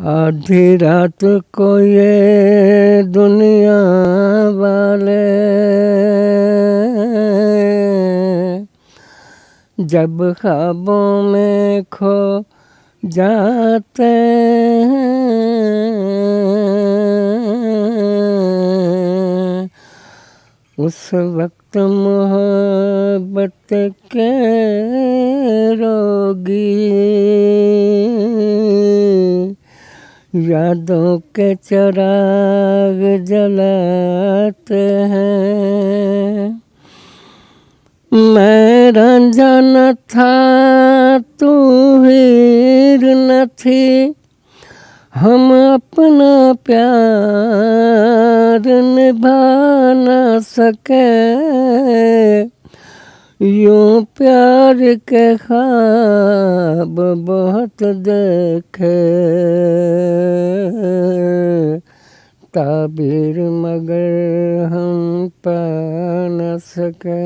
आधी रात को ये दुनिया वाले जब ख्वाबों में खो जाते हैं, उस वक्त मोहब्बत के रोगी यादों के चिराग जलाते हैं। मैं रंझा न था तू हीर न थी, हम अपना प्यार निभा न सके, यूं प्यार के ख्वाब बहुत देखे, ताबीर मगर हम पा न सके।